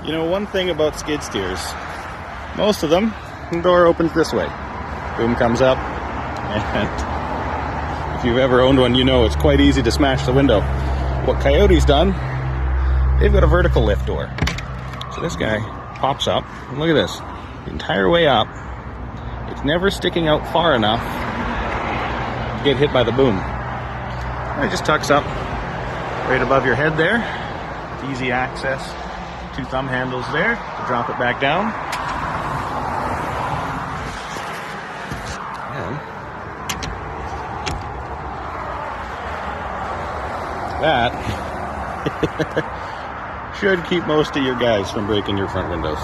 You know, one thing about skid steers, most of them, the door opens this way. Boom comes up, and if you've ever owned one, you know it's quite easy to smash the window. What KIOTI's done, they've got a vertical lift door. So this guy pops up, and look at this, the entire way up. It's never sticking out far enough to get hit by the boom. And it just tucks up right above your head there. It's easy access. 2 thumb handles there to drop it back down. And that should keep most of your guys from breaking your front windows.